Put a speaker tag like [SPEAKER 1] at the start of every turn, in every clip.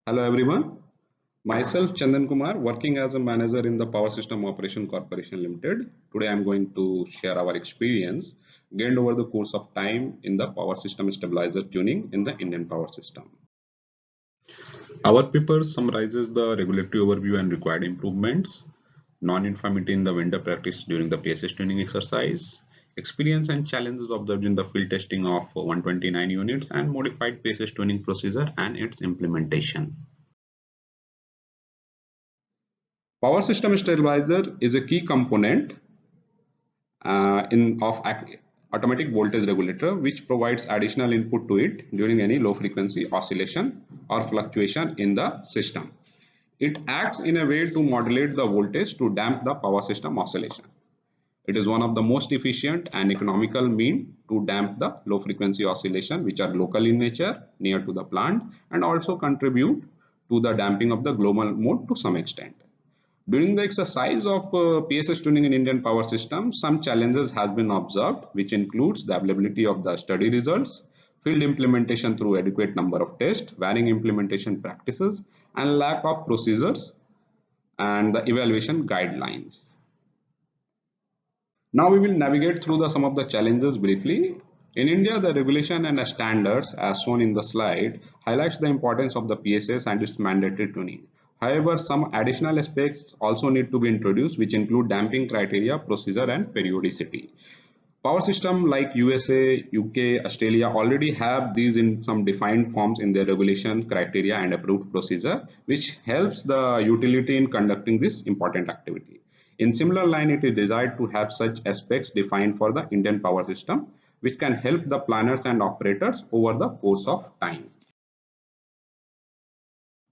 [SPEAKER 1] Hello everyone, myself Chandan Kumar working as a manager in the Power System Operation Corporation Limited. Today I am going to share our experience gained over the course of time in the power system stabilizer tuning in the Indian power system. Our paper summarizes the regulatory overview and required improvements, non-uniformity in the vendor practice during the PSS tuning exercise, experience and challenges observed in the field testing of 129 units and modified PSS tuning procedure and its implementation. Power system stabilizer is a key component of automatic voltage regulator which provides additional input to it during any low frequency oscillation or fluctuation in the system. It acts in a way to modulate the voltage to damp the power system oscillation. It is one of the most efficient and economical means to damp the low frequency oscillation which are local in nature near to the plant and also contribute to the damping of the global mode to some extent. During the exercise of PSS tuning in Indian power system, some challenges have been observed, which includes the availability of the study results, field implementation through adequate number of tests, varying implementation practices, and lack of procedures and the evaluation guidelines. Now we will navigate through some of the challenges briefly. In India, the regulation and standards as shown in the slide highlights the importance of the PSS and its mandatory tuning. However, some additional aspects also need to be introduced which include damping criteria, procedure and periodicity. Power system like USA, UK, Australia already have these in some defined forms in their regulation criteria and approved procedure which helps the utility in conducting this important activity. In similar line, it is desired to have such aspects defined for the Indian power system which can help the planners and operators over the course of time.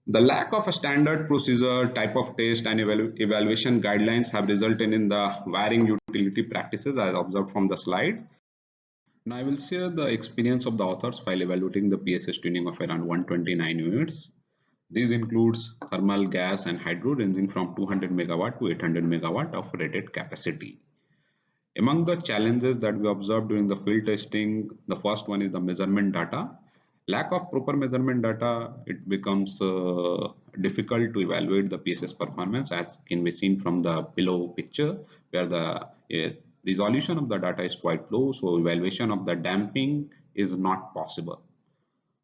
[SPEAKER 1] The lack of a standard procedure, type of test and evaluation guidelines have resulted in the varying utility practices as observed from the slide. Now I will share the experience of the authors while evaluating the PSS tuning of around 129 units. These includes thermal, gas and hydro ranging from 200 megawatt to 800 megawatt of rated capacity. Among the challenges that we observed during the field testing, the first one is the measurement data. Lack of proper measurement data, it becomes difficult to evaluate the PSS performance as can be seen from the below picture where the resolution of the data is quite low, so evaluation of the damping is not possible.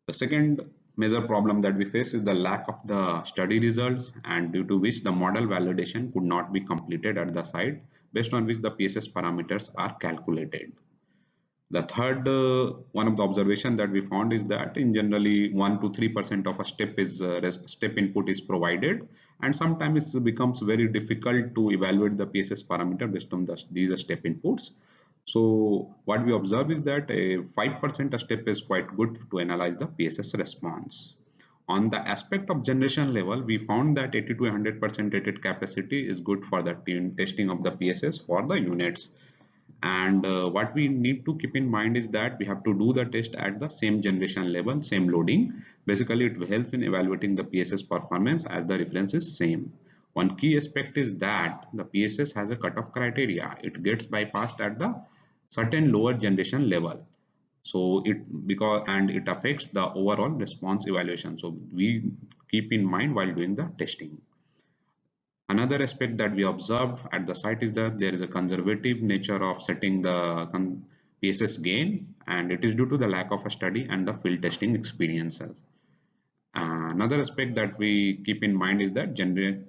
[SPEAKER 1] The second major problem that we face is the lack of the study results and due to which the model validation could not be completed at the site based on which the PSS parameters are calculated. The third one of the observation that we found is that in generally 1 to 3% of a step input is provided and sometimes it becomes very difficult to evaluate the PSS parameter based on these step inputs. So what we observe is that a 5% step is quite good to analyze the PSS response. On the aspect of generation level, we found that 80 to 100% rated capacity is good for the testing of the PSS for the units. And what we need to keep in mind is that we have to do the test at the same generation level, same loading. Basically, it will help in evaluating the PSS performance as the reference is same. One key aspect is that the PSS has a cutoff criteria. It gets bypassed at the certain lower generation level. So it affects the overall response evaluation. So we keep in mind while doing the testing. Another aspect that we observed at the site is that there is a conservative nature of setting the PSS gain and it is due to the lack of a study and the field testing experiences. Another aspect that we keep in mind is that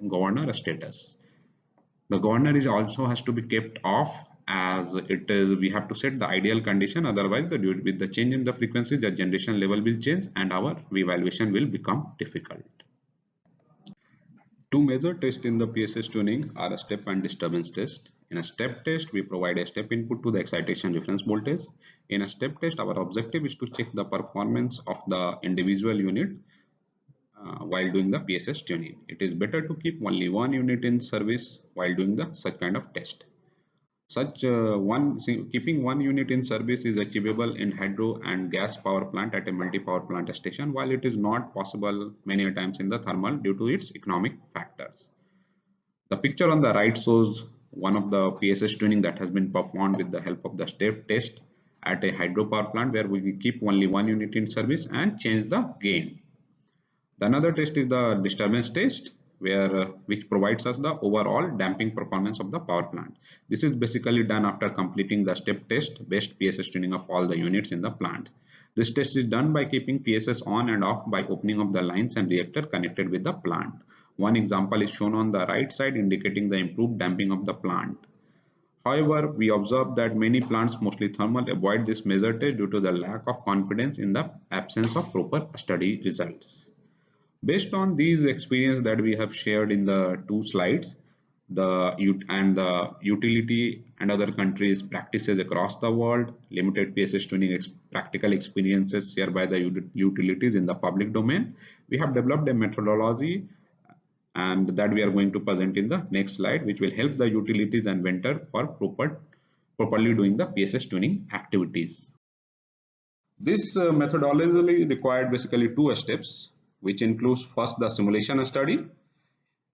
[SPEAKER 1] governor status. The governor is also has to be kept off as it is we have to set the ideal condition, otherwise with the change in the frequency the generation level will change and our evaluation will become difficult. Two major tests in the PSS tuning are a step and disturbance test. In a step test, we provide a step input to the excitation reference voltage. In a step test, our objective is to check the performance of the individual unit while doing the PSS tuning. It is better to keep only one unit in service while doing such kind of test. Keeping one unit in service is achievable in hydro and gas power plant at a multi-power plant station, while it is not possible many times in the thermal due to its economic factors. The picture on the right shows one of the PSS tuning that has been performed with the help of the step test at a hydropower plant where we keep only one unit in service and change the gain. The another test is the disturbance test, which provides us the overall damping performance of the power plant. This is basically done after completing the step test based PSS tuning of all the units in the plant. This test is done by keeping PSS on and off by opening of the lines and reactor connected with the plant. One example is shown on the right side indicating the improved damping of the plant. However, we observe that many plants, mostly thermal, avoid this measure test due to the lack of confidence in the absence of proper study results. Based on these experience that we have shared in the two slides, the utility and other countries practices across the world, limited PSS tuning practical experiences shared by the utilities in the public domain, we have developed a methodology and that we are going to present in the next slide, which will help the utilities and vendor for properly doing the PSS tuning activities. This methodology required basically two steps, which includes first the simulation study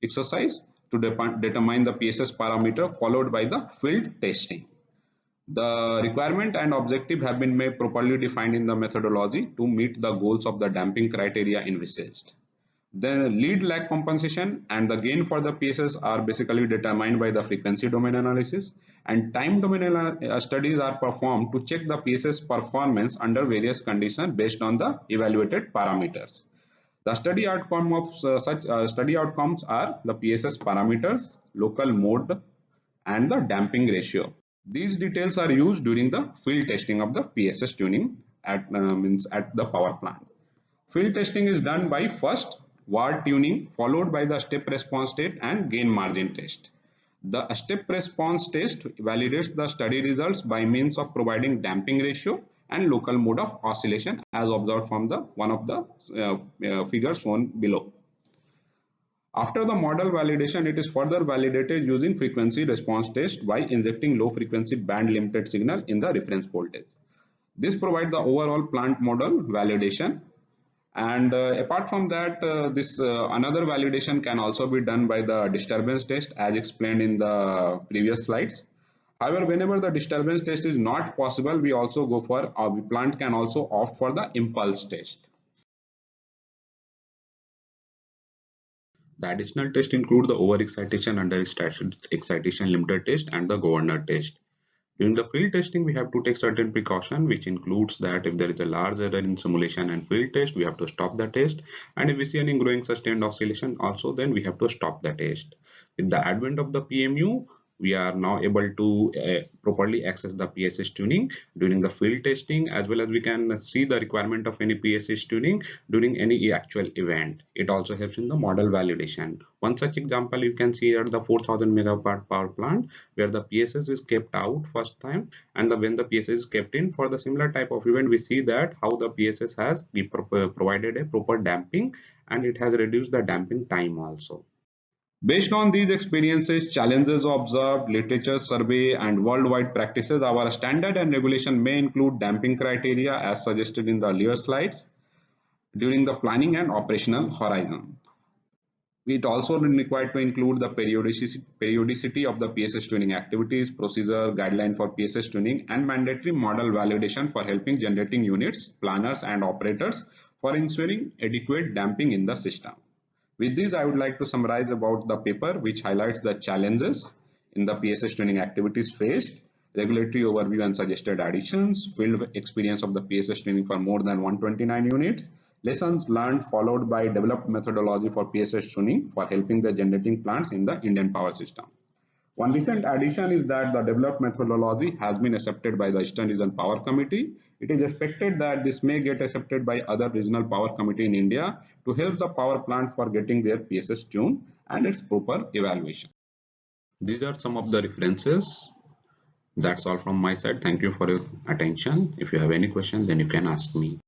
[SPEAKER 1] exercise to determine the PSS parameter, followed by the field testing. The requirement and objective have been made properly defined in the methodology to meet the goals of the damping criteria envisaged. The lead lag compensation and the gain for the PSS are basically determined by the frequency domain analysis, and time domain studies are performed to check the PSS performance under various conditions based on the evaluated parameters. The study outcome of such study outcomes are the PSS parameters, local mode, and the damping ratio. These details are used during the field testing of the PSS tuning at the power plant. Field testing is done by first VAR tuning, followed by the step response test and gain margin test. The step response test validates the study results by means of providing damping ratio and local mode of oscillation as observed from the one of the figures shown below. After the model validation, it is further validated using frequency response test by injecting low frequency band limited signal in the reference voltage. This provides the overall plant model validation. And apart from that, another validation can also be done by the disturbance test as explained in the previous slides. However, whenever the disturbance test is not possible, we also go for the plant can also opt for the impulse test. The additional test include the overexcitation, underexcitation limiter test and the governor test. During the field testing, we have to take certain precaution, which includes that if there is a large error in simulation and field test, we have to stop the test. And if we see any growing sustained oscillation also, then we have to stop the test. With the advent of the PMU, we are now able to properly access the PSS tuning during the field testing, as well as we can see the requirement of any PSS tuning during any actual event. It also helps in the model validation. One such example you can see at the 4000 megawatt power plant, where the PSS is kept out first time, and when the PSS is kept in for the similar type of event, we see that how the PSS has provided a proper damping, and it has reduced the damping time also. Based on these experiences, challenges observed, literature survey, and worldwide practices, our standard and regulation may include damping criteria as suggested in the earlier slides during the planning and operational horizon. It also required to include the periodicity of the PSS tuning activities, procedure, guideline for PSS tuning, and mandatory model validation for helping generating units, planners, and operators for ensuring adequate damping in the system. With this, I would like to summarize about the paper, which highlights the challenges in the PSS tuning activities faced, regulatory overview and suggested additions, field experience of the PSS tuning for more than 129 units, lessons learned followed by developed methodology for PSS tuning for helping the generating plants in the Indian power system. One recent addition is that the developed methodology has been accepted by the Eastern Regional Power Committee. It is expected that this may get accepted by other regional power committee in India to help the power plant for getting their PSS tuned and its proper evaluation. These are some of the references. That's all from my side. Thank you for your attention. If you have any question, then you can ask me.